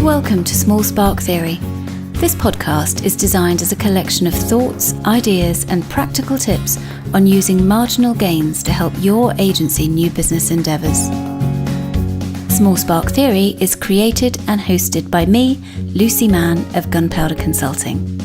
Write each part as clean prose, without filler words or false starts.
Welcome to Small Spark Theory. This podcast is designed as a collection of thoughts, ideas, and practical tips on using marginal gains to help your agency new business endeavours. Small Spark Theory is created and hosted by me, Lucy Mann of Gunpowder Consulting.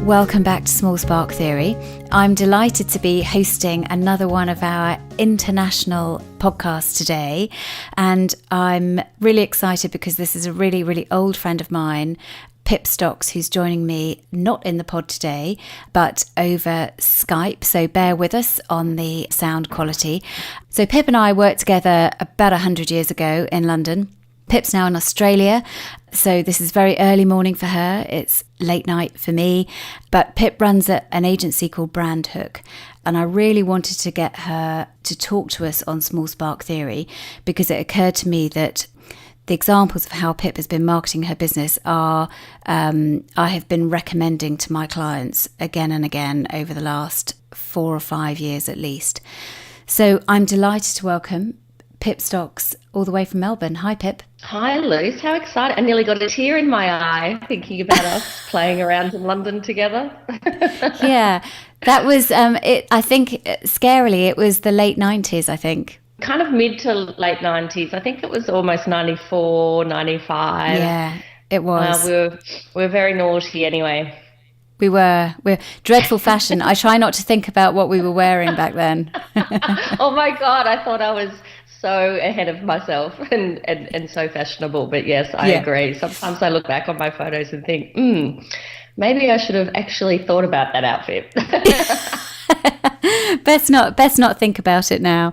Welcome back to Small Spark Theory. I'm delighted to be hosting another one of our international podcasts today, and I'm really excited because this is a really old friend of mine, Pip Stocks, who's joining me not in the pod today, but over Skype. So bear with us on the sound quality. So Pip and I worked together about 100 years ago in London. Pip's now in Australia, so this is very early morning for her. It's late night for me. But Pip runs an agency called Brandhook, and I really wanted to get her to talk to us on Small Spark Theory because it occurred to me that the examples of how Pip has been marketing her business are I have been recommending to my clients again and again over the last 4 or 5 years at least. So I'm delighted to welcome Pip Stocks all the way from Melbourne. Hi, Pip. Hi, Luce. How excited. I nearly got a tear in my eye thinking about us playing around in London together. Yeah, that was, I think, scarily, it was the late 90s, I think. Kind of mid to late 90s. I think it was almost 94, 95. Yeah, it was. We were very naughty anyway. We're dreadful fashion. I try not to think about what we were wearing back then. Oh my God, I thought I was so ahead of myself and so fashionable. But yes, I agree. Sometimes I look back on my photos and think, maybe I should have actually thought about that outfit. Best not think about it now.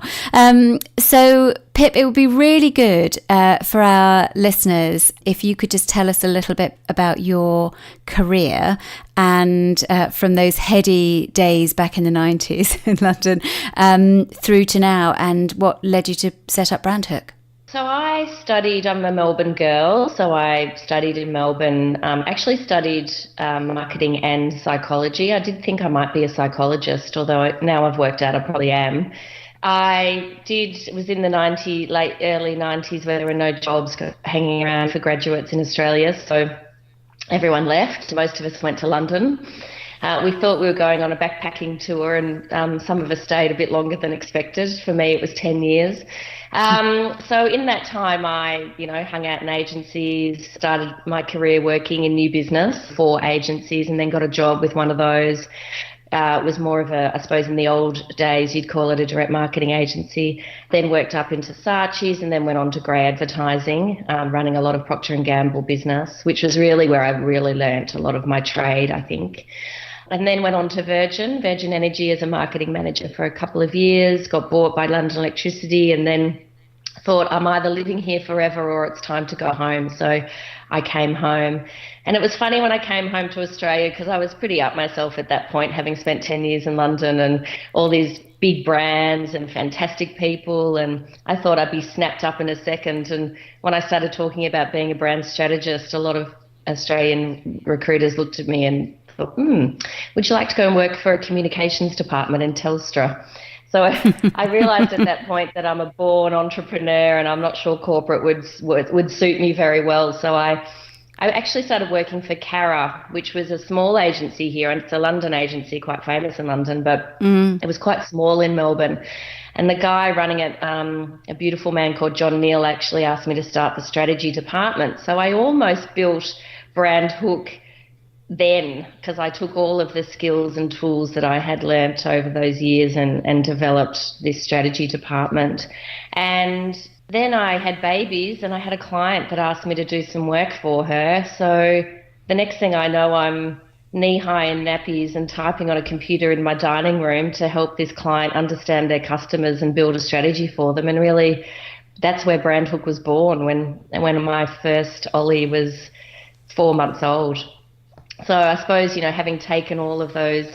So Pip, it would be really good for our listeners if you could just tell us a little bit about your career and from those heady days back in the 90s in London through to now, and what led you to set up Brandhook. So I'm a Melbourne girl, so I studied in Melbourne, actually studied marketing and psychology. I did think I might be a psychologist, although now I've worked out I probably am. It was in the early 90s where there were no jobs hanging around for graduates in Australia, so everyone left. Most of us went to London. We thought we were going on a backpacking tour, and some of us stayed a bit longer than expected. For me, it was 10 years. So in that time, I, hung out in agencies, started my career working in new business for agencies, and then got a job with one of those. It was more of I suppose in the old days, you'd call it a direct marketing agency. Then worked up into Saatchi's and then went on to grey advertising, running a lot of Procter & Gamble business, which was really where I really learnt a lot of my trade, I think. And then went on to Virgin Energy as a marketing manager for a couple of years, got bought by London Electricity, and then thought I'm either living here forever or it's time to go home. So I came home. And it was funny when I came home to Australia because I was pretty up myself at that point, having spent 10 years in London and all these big brands and fantastic people. And I thought I'd be snapped up in a second. And when I started talking about being a brand strategist, a lot of Australian recruiters looked at me and thought, would you like to go and work for a communications department in Telstra? So I realised at that point that I'm a born entrepreneur and I'm not sure corporate would suit me very well. So I actually started working for Cara, which was a small agency here, and it's a London agency, quite famous in London, but it was quite small in Melbourne. And the guy running it, a beautiful man called John Neal, actually asked me to start the strategy department. So I almost built Brandhook then, because I took all of the skills and tools that I had learnt over those years and developed this strategy department. And then I had babies and I had a client that asked me to do some work for her. So the next thing I know, I'm knee-high in nappies and typing on a computer in my dining room to help this client understand their customers and build a strategy for them. And really, that's where Brandhook was born, when my first Ollie was 4 months old. So I suppose, having taken all of those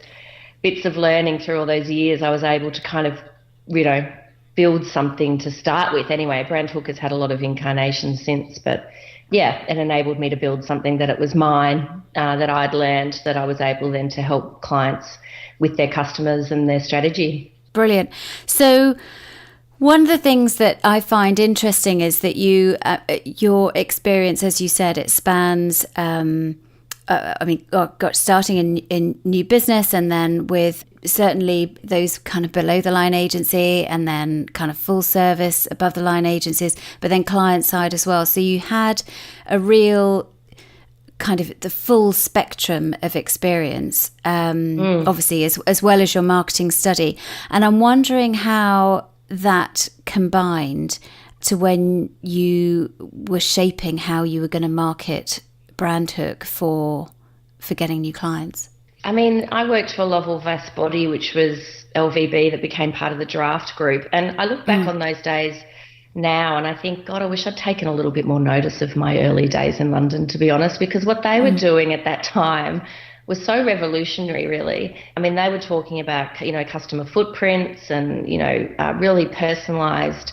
bits of learning through all those years, I was able to kind of, build something to start with. Anyway, Brandhook has had a lot of incarnations since, but yeah, it enabled me to build something that it was mine, that I'd learned, that I was able then to help clients with their customers and their strategy. Brilliant. So One of the things that I find interesting is that your experience, as you said, it spans, got starting in new business, and then with certainly those kind of below the line agency, and then kind of full service above the line agencies, but then client side as well. So you had a real kind of the full spectrum of experience, obviously, as well as your marketing study. And I'm wondering how that combined to when you were shaping how you were going to market Brandhook for getting new clients. I mean, I worked for Lovell Vass Body, which was LVB that became part of the Draft Group. And I look back on those days now and I think, God, I wish I'd taken a little bit more notice of my early days in London, to be honest, because what they were doing at that time was so revolutionary, really. I mean, they were talking about, customer footprints and, really personalised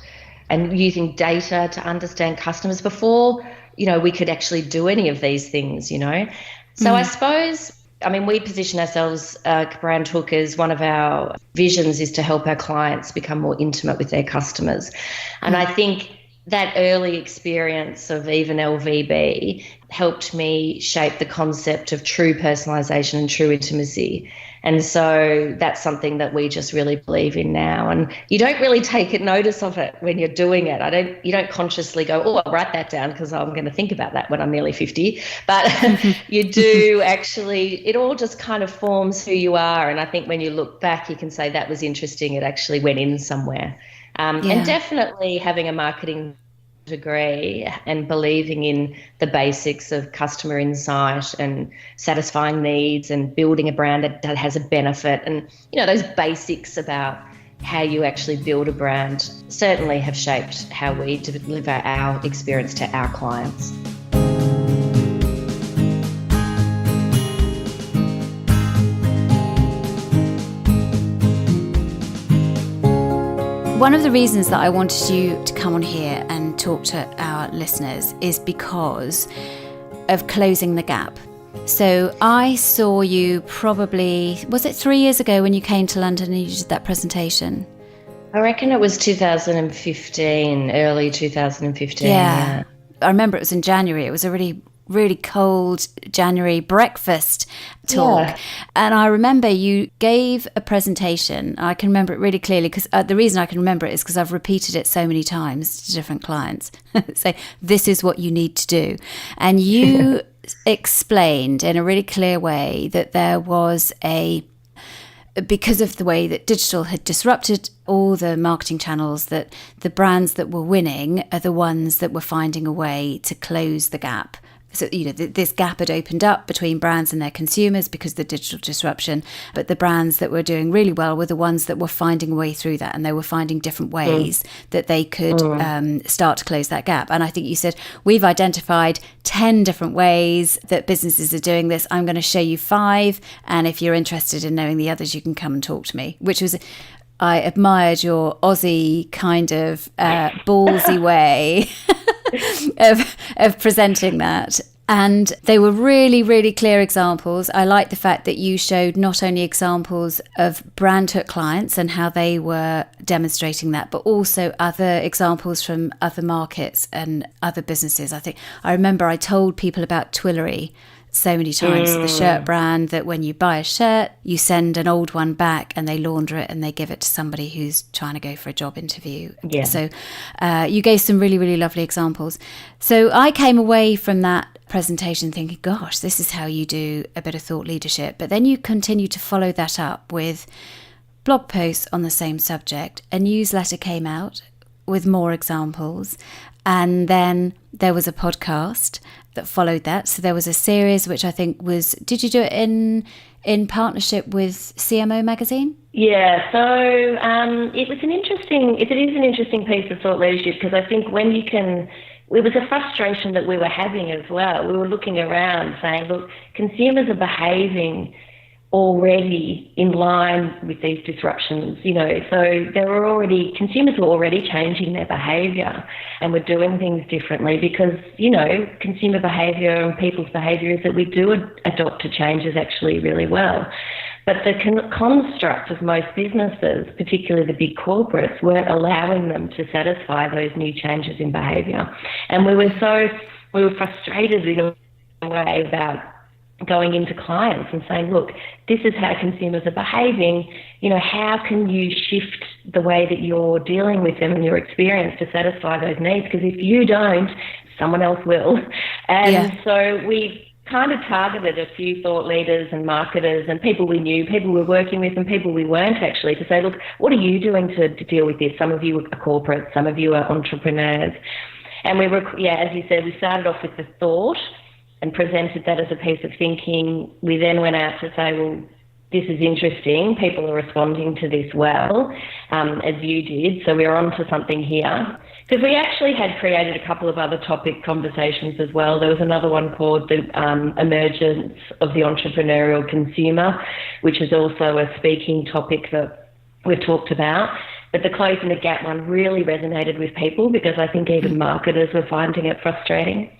and using data to understand customers before, we could actually do any of these things, So I suppose, we position ourselves, Brandhook, as one of our visions is to help our clients become more intimate with their customers. And I think that early experience of even LVB helped me shape the concept of true personalisation and true intimacy. And so that's something that we just really believe in now. And you don't really take notice of it when you're doing it. You don't consciously go, oh, I'll write that down because I'm going to think about that when I'm nearly 50. But you do actually, it all just kind of forms who you are. And I think when you look back, you can say that was interesting. It actually went in somewhere. And definitely having a marketing degree and believing in the basics of customer insight and satisfying needs and building a brand that has a benefit, and those basics about how you actually build a brand certainly have shaped how we deliver our experience to our clients. One of the reasons that I wanted you to come on here and talk to our listeners is because of closing the gap. So I saw you probably, was it 3 years ago when you came to London and you did that presentation? I reckon it was 2015, early 2015. Yeah. I remember it was in January. It was a really cold January breakfast talk. Yeah. And I remember you gave a presentation. I can remember it really clearly because the reason I can remember it is because I've repeated it so many times to different clients. Say, this is what you need to do. And you explained in a really clear way that there was because of the way that digital had disrupted all the marketing channels, that the brands that were winning are the ones that were finding a way to close the gap. So, this gap had opened up between brands and their consumers because of the digital disruption. But the brands that were doing really well were the ones that were finding a way through that. And they were finding different ways that they could start to close that gap. And I think you said, we've identified 10 different ways that businesses are doing this. I'm going to show you 5. And if you're interested in knowing the others, you can come and talk to me, which was... I admired your Aussie kind of ballsy way of presenting that. And they were really, really clear examples. I like the fact that you showed not only examples of Brandhook clients and how they were demonstrating that, but also other examples from other markets and other businesses. I remember I told people about Twillery so many times, the shirt brand, that when you buy a shirt, you send an old one back and they launder it and they give it to somebody who's trying to go for a job interview. Yeah. So you gave some really, really lovely examples. So I came away from that presentation thinking, gosh, this is how you do a bit of thought leadership. But then you continue to follow that up with blog posts on the same subject. A newsletter came out with more examples. And then there was a podcast that followed that. So there was a series which I think was, did you do it in partnership with CMO magazine? Yeah, so it is an interesting piece of thought leadership, because I think it was a frustration that we were having as well. We were looking around saying, look, consumers are behaving already in line with these disruptions, so consumers were already changing their behaviour and were doing things differently because, consumer behaviour and people's behaviour is that we do adopt to changes actually really well. But the construct of most businesses, particularly the big corporates, weren't allowing them to satisfy those new changes in behaviour. And we were frustrated in a way about going into clients and saying, look, this is how consumers are behaving. How can you shift the way that you're dealing with them and your experience to satisfy those needs? Because if you don't, someone else will. And so we kind of targeted a few thought leaders and marketers and people we knew, people we were working with and people we weren't actually, to say, look, what are you doing to deal with this? Some of you are corporate, some of you are entrepreneurs. And we were, as you said, we started off with the thought and presented that as a piece of thinking. We then went out to say, well, this is interesting. People are responding to this well, as you did. So we're on to something here. Because we actually had created a couple of other topic conversations as well. There was another one called the Emergence of the Entrepreneurial Consumer, which is also a speaking topic that we've talked about. But the Closing the Gap one really resonated with people because I think even marketers were finding it frustrating.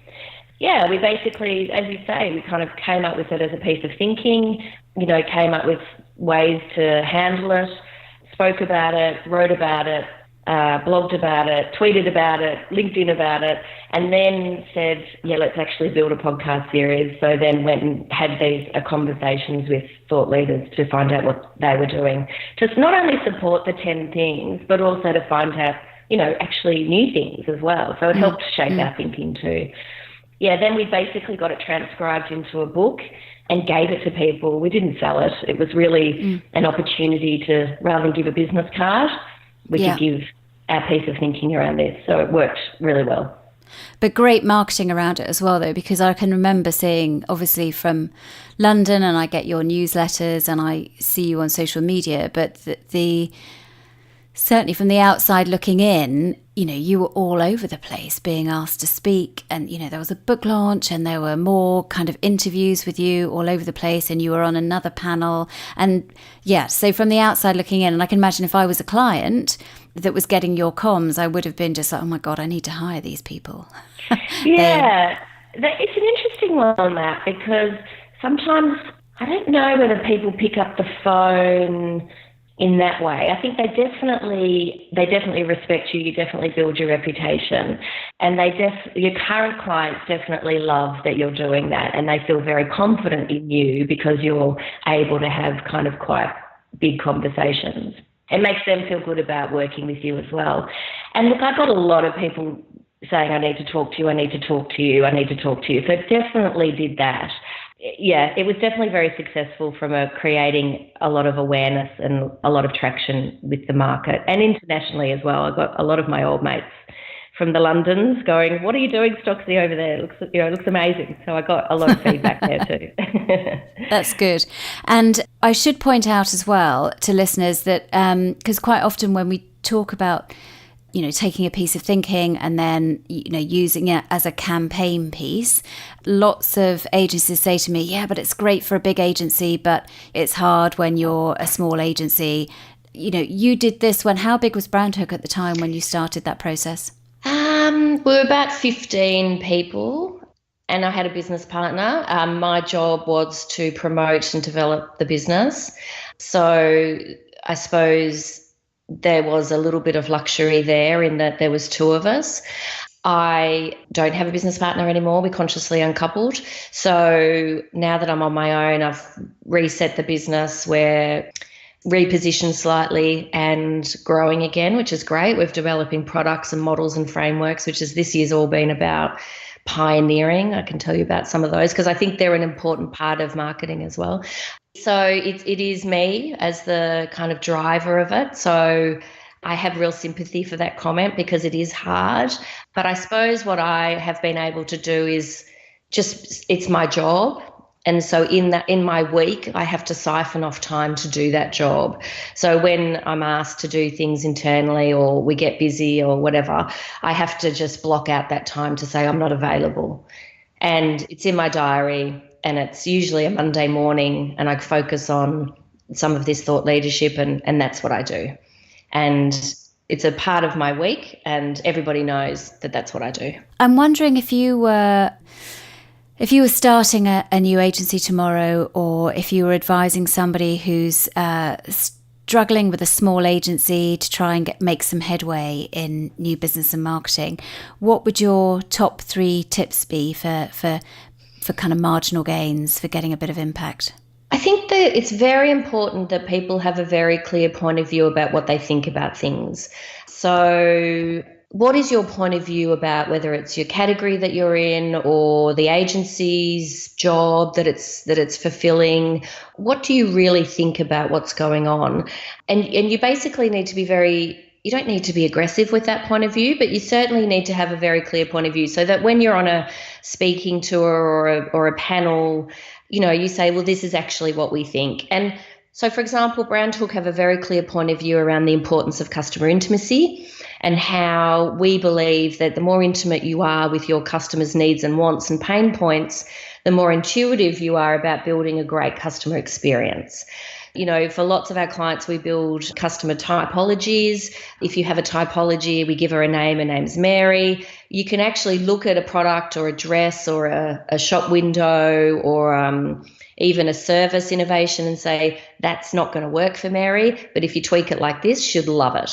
Yeah, we basically, as you say, we kind of came up with it as a piece of thinking, came up with ways to handle it, spoke about it, wrote about it, blogged about it, tweeted about it, LinkedIn about it, and then said, let's actually build a podcast series. So then went and had these conversations with thought leaders to find out what they were doing, to not only support the 10 things, but also to find out, actually new things as well. So it helped shape our thinking too. Yeah, then we basically got it transcribed into a book and gave it to people. We didn't sell it. It was really an opportunity to, rather than give a business card, we could give our piece of thinking around this. So it worked really well. But great marketing around it as well, though, because I can remember seeing, obviously from London, and I get your newsletters and I see you on social media, but the certainly from the outside looking in, you were all over the place being asked to speak, and there was a book launch and there were more kind of interviews with you all over the place, and you were on another panel. And so from the outside looking in, and I can imagine if I was a client that was getting your comms, I would have been just like, oh my God, I need to hire these people. It's an interesting one on that, because sometimes I don't know whether people pick up the phone in that way. I think they definitely respect you. You definitely build your reputation, and your current clients definitely love that you're doing that, and they feel very confident in you because you're able to have kind of quite big conversations. It makes them feel good about working with you as well. And look, I got a lot of people saying, I need to talk to you, I need to talk to you, I need to talk to you. So it definitely did that. Yeah, it was definitely very successful from creating a lot of awareness and a lot of traction with the market, and internationally as well. I got a lot of my old mates from the Londons going, what are you doing, Stocksy, over there? It looks amazing. So I got a lot of feedback there too. That's good. And I should point out as well to listeners that, because quite often when we talk about taking a piece of thinking and then, using it as a campaign piece, lots of agencies say to me, yeah, but it's great for a big agency, but it's hard when you're a small agency. You did this how big was Brandhook at the time when you started that process? We were about 15 people, and I had a business partner. My job was to promote and develop the business. So I suppose there was a little bit of luxury there in that there was two of us. I don't have a business partner anymore. We consciously uncoupled. So now that I'm on my own, I've reset the business. We're repositioned slightly and growing again, which is great. We're developing products and models and frameworks, which is this year's all been about pioneering. I can tell you about some of those because I think they're an important part of marketing as well. So it is me as the kind of driver of it. So I have real sympathy for that comment because it is hard. But I suppose what I have been able to do is it's my job. And so in my week, I have to siphon off time to do that job. So when I'm asked to do things internally or we get busy or whatever, I have to just block out that time to say I'm not available. And it's in my diary, and it's usually a Monday morning, and I focus on some of this thought leadership, and that's what I do. And it's a part of my week, and everybody knows that that's what I do. I'm wondering if you were If you were starting a new agency tomorrow, or if you were advising somebody who's struggling with a small agency to try and make some headway in new business and marketing, what would your top 3 tips be for kind of marginal gains, for getting a bit of impact? I think that it's very important that people have a very clear point of view about what they think about things. So what is your point of view about whether it's your category that you're in or the agency's job that it's fulfilling? What do you really think about what's going on? And you basically need to be you don't need to be aggressive with that point of view, but you certainly need to have a very clear point of view so that when you're on a speaking tour or a panel, you say, well, this is actually what we think. And so, for example, Brandhook have a very clear point of view around the importance of customer intimacy and how we believe that the more intimate you are with your customers' needs and wants and pain points, the more intuitive you are about building a great customer experience. For lots of our clients, we build customer typologies. If you have a typology, we give her a name. Her name's Mary. You can actually look at a product or a dress or a shop window or even a service innovation and say, that's not going to work for Mary, but if you tweak it like this, she'll love it.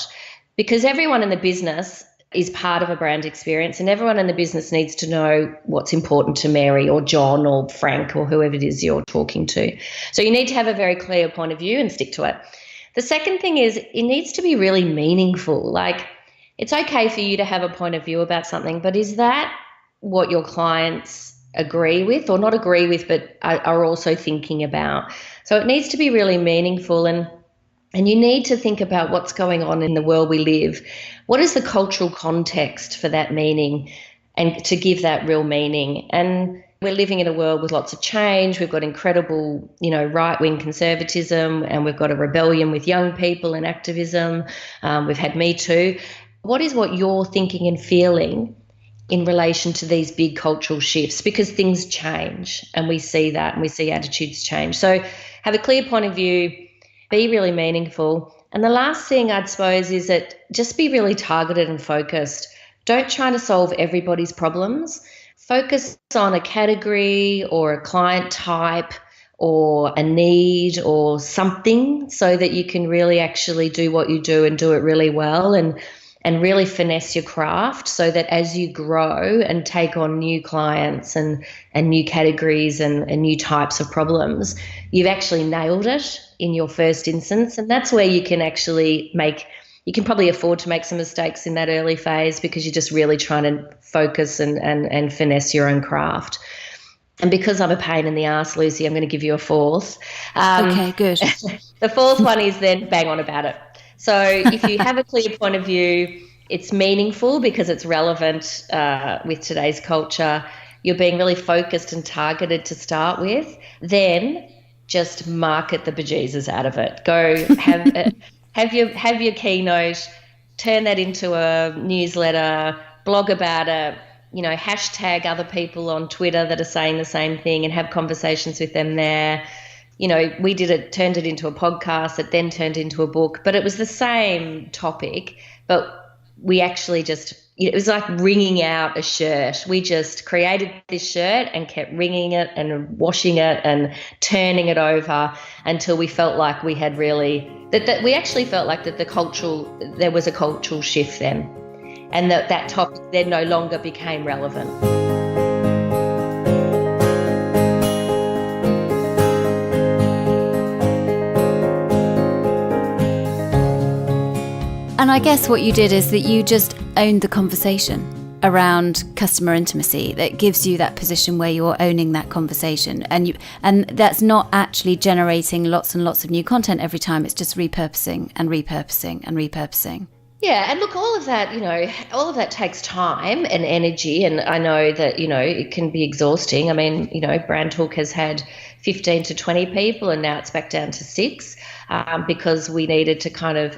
Because everyone in the business is part of a brand experience and everyone in the business needs to know what's important to Mary or John or Frank or whoever it is you're talking to. So you need to have a very clear point of view and stick to it. The second thing is it needs to be really meaningful. Like, it's okay for you to have a point of view about something, but is that what your clients agree with or not agree with, but are also thinking about? So it needs to be really meaningful, and you need to think about what's going on in the world we live. What is the cultural context for that meaning and to give that real meaning? And we're living in a world with lots of change. We've got incredible, right-wing conservatism, and we've got a rebellion with young people and activism. We've had Me Too. What is what you're thinking and feeling in relation to these big cultural shifts? Because things change and we see that and we see attitudes change. So have a clear point of view, be really meaningful. And the last thing I'd suppose is that just be really targeted and focused. Don't try to solve everybody's problems. Focus on a category or a client type or a need or something so that you can really actually do what you do and do it really well and really finesse your craft so that as you grow and take on new clients and new categories and new types of problems, you've actually nailed it in your first instance. And that's where you can actually you can probably afford to make some mistakes in that early phase because you're just really trying to focus and finesse your own craft. And because I'm a pain in the ass, Lucy, I'm going to give you a fourth. Okay, good. The fourth one is then bang on about it. So if you have a clear point of view, it's meaningful because it's relevant with today's culture. You're being really focused and targeted to start with. Then just market the bejesus out of it. Go have your keynote, turn that into a newsletter, blog about it, hashtag other people on Twitter that are saying the same thing and have conversations with them there. We turned it into a podcast, it then turned into a book, but it was the same topic, but we actually it was like wringing out a shirt. We just created this shirt and kept wringing it and washing it and turning it over until we felt like we had that we actually felt like that there was a cultural shift then, and that topic then no longer became relevant. And I guess what you did is that you just owned the conversation around customer intimacy. That gives you that position where you're owning that conversation, and that's not actually generating lots and lots of new content every time. It's just repurposing and repurposing and repurposing. Yeah, and look, all of that takes time and energy, and I know that, it can be exhausting. I mean, Brandhook has had 15 to 20 people and now it's back down to 6 because we needed to kind of,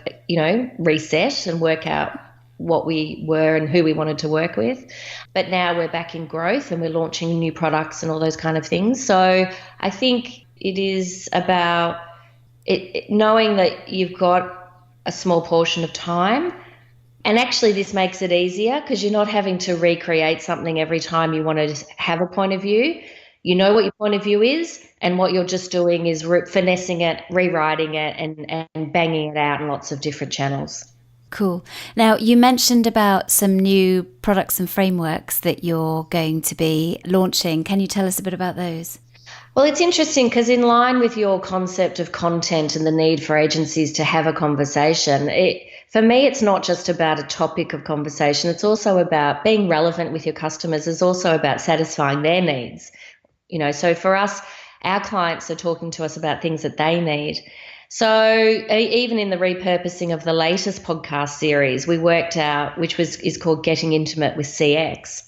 reset and work out what we were and who we wanted to work with. But now we're back in growth and we're launching new products and all those kind of things. So I think it is about knowing that you've got a small portion of time, And actually this makes it easier because you're not having to recreate something every time you want to have a point of view. You know what your point of view is, and what you're just doing is finessing it, rewriting it, and banging it out in lots of different channels. Cool. Now, you mentioned about some new products and frameworks that you're going to be launching. Can you tell us a bit about those? Well, it's interesting because in line with your concept of content and the need for agencies to have a conversation, for me, it's not just about a topic of conversation. It's also about being relevant with your customers. It's also about satisfying their needs. So for us, our clients are talking to us about things that they need. So even in the repurposing of the latest podcast series, we worked out, which is called Getting Intimate with CX.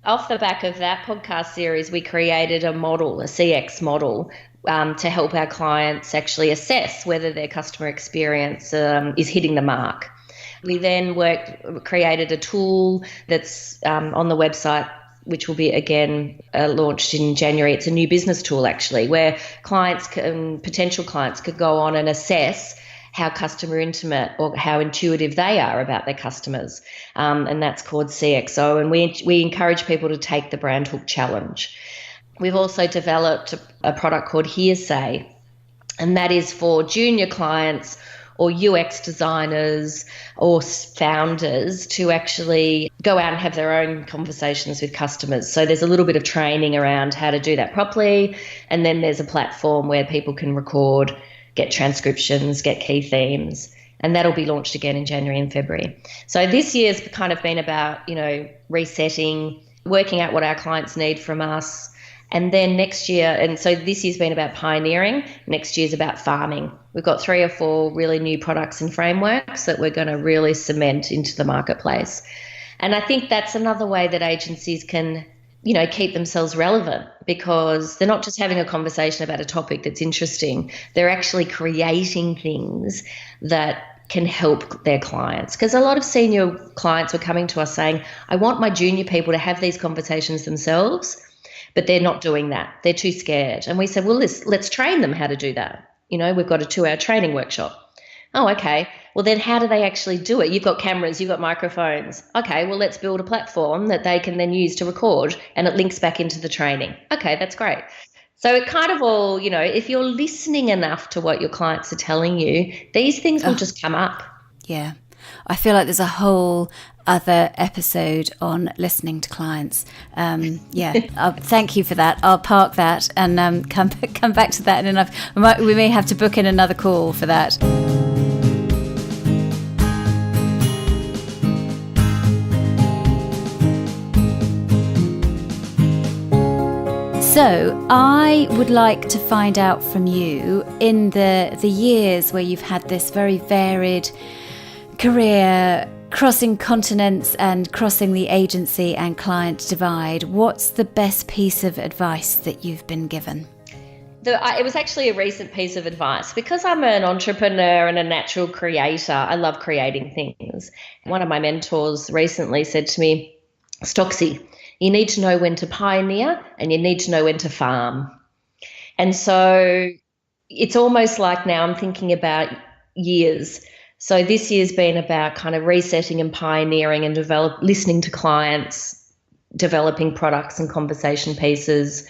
Off the back of that podcast series, we created a model, a CX model, to help our clients actually assess whether their customer experience is hitting the mark. We then created a tool that's on the website, which will be again launched in January. It's a new business tool actually, where potential clients could go on and assess how customer intimate or how intuitive they are about their customers. And that's called CXO. And we encourage people to take the Brandhook challenge. We've also developed a product called Hearsay, and that is for junior clients or UX designers or founders to actually go out and have their own conversations with customers. So there's a little bit of training around how to do that properly. And then there's a platform where people can record, get transcriptions, get key themes, and that'll be launched again in January and February. So this year's kind of been about, resetting, working out what our clients need from us. And then next year, and so this year's been about pioneering, next year's about farming. We've got 3 or 4 really new products and frameworks that we're going to really cement into the marketplace. And I think that's another way that agencies can, keep themselves relevant, because they're not just having a conversation about a topic that's interesting. They're actually creating things that can help their clients. Because a lot of senior clients were coming to us saying, I want my junior people to have these conversations themselves, but they're not doing that. They're too scared. And we said, well, let's train them how to do that. We've got a 2-hour training workshop. Oh, okay. Well, then how do they actually do it? You've got cameras, you've got microphones. Okay, well, let's build a platform that they can then use to record, and it links back into the training. Okay, that's great. So it kind of all, if you're listening enough to what your clients are telling you, these things will just come up. Yeah. I feel like there's a whole other episode on listening to clients. Thank you for that. I'll park that and come back to that. And we may have to book in another call for that. So I would like to find out from you, in the years where you've had this very varied career, crossing continents and crossing the agency and client divide, what's the best piece of advice that you've been given? It was actually a recent piece of advice. Because I'm an entrepreneur and a natural creator, I love creating things. One of my mentors recently said to me, Stocksy, you need to know when to pioneer and you need to know when to farm. And so it's almost like now I'm thinking about years. So this year's been about kind of resetting and pioneering and listening to clients, developing products and conversation pieces.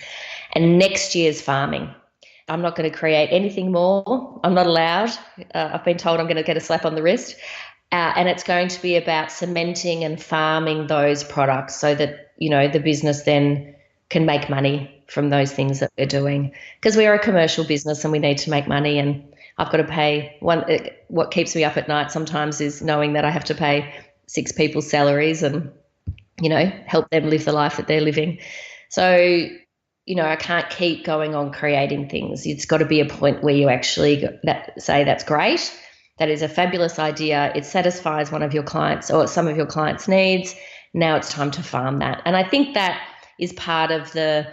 And next year's farming. I'm not going to create anything more. I'm not allowed. I've been told I'm going to get a slap on the wrist. And it's going to be about cementing and farming those products so that, the business then can make money from those things that we're doing. Because we are a commercial business and we need to make money, and I've got to pay what keeps me up at night sometimes is knowing that I have to pay 6 people's salaries and, help them live the life that they're living. So, I can't keep going on creating things. It's got to be a point where you actually say that's great. That is a fabulous idea. It satisfies one of your clients or some of your clients' needs. Now it's time to farm that. And I think that is part of the,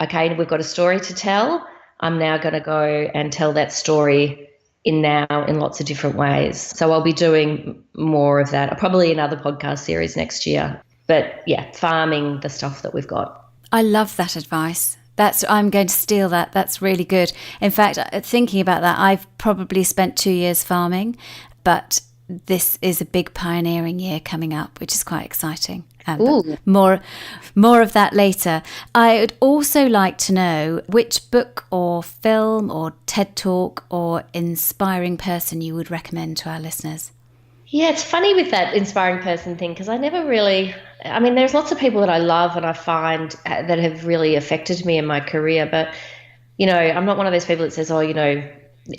okay, we've got a story to tell. I'm now going to go and tell that story in lots of different ways. So I'll be doing more of that, probably another podcast series next year. But yeah, farming the stuff that we've got. I love that advice. I'm going to steal that. That's really good. In fact, thinking about that, I've probably spent 2 years farming, but this is a big pioneering year coming up, which is quite exciting. Ooh. More of that later. I would also like to know which book or film or TED Talk or inspiring person you would recommend to our listeners. Yeah, it's funny with that inspiring person thing because I never really, I mean, there's lots of people that I love and I find that have really affected me in my career. But, you know, I'm not one of those people that says, oh, you know,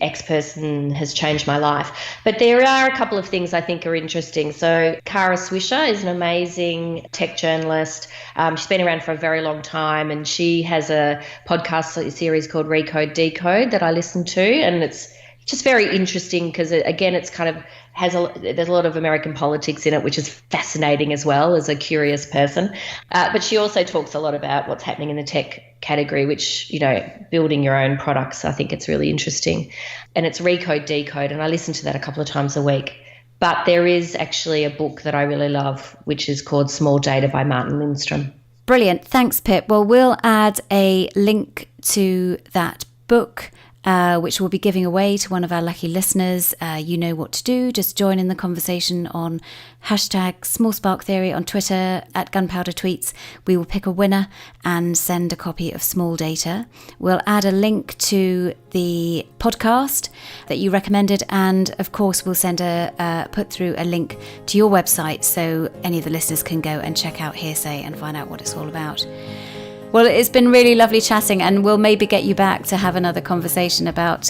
X person has changed my life. But there are a couple of things I think are interesting. So Kara Swisher is an amazing tech journalist. She's been around for a very long time, and she has a podcast series called Recode Decode that I listen to, and it's just very interesting because, again, it's kind of there's a lot of American politics in it, which is fascinating as well as a curious person. But she also talks a lot about what's happening in the tech category, which, you know, building your own products. I think it's really interesting. And it's Recode Decode, and I listen to that a couple of times a week. But there is actually a book that I really love, which is called Small Data by Martin Lindstrom. Brilliant. Thanks, Pip. Well, we'll add a link to that book, which we'll be giving away to one of our lucky listeners. You know what to do. Just join in the conversation on #SmallSparkTheory on Twitter, at Gunpowder Tweets. We will pick a winner and send a copy of Small Data. We'll add a link to the podcast that you recommended, and of course we'll send put through a link to your website so any of the listeners can go and check out Hearsay and find out what it's all about. Well, it's been really lovely chatting, and we'll maybe get you back to have another conversation about,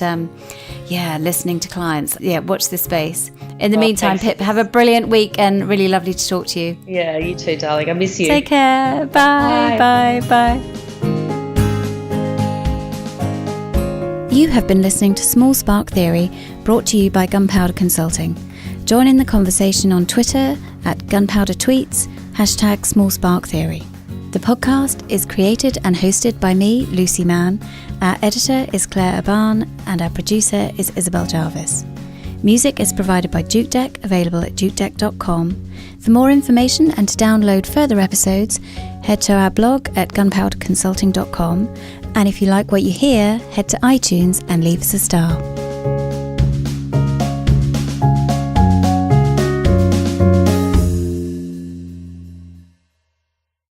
listening to clients. Yeah, watch this space. In the meantime, Pip, have a brilliant week and really lovely to talk to you. Yeah, you too, darling. I miss you. Take care. Bye. Bye. Bye. You have been listening to Small Spark Theory, brought to you by Gunpowder Consulting. Join in the conversation on Twitter at Gunpowder Tweets, #SmallSparkTheory. The podcast is created and hosted by me, Lucy Mann. Our editor is Claire Aban, and our producer is Isabel Jarvis. Music is provided by Juke Deck, available at jukedeck.com. For more information and to download further episodes, head to our blog at gunpowderconsulting.com. And if you like what you hear, head to iTunes and leave us a star.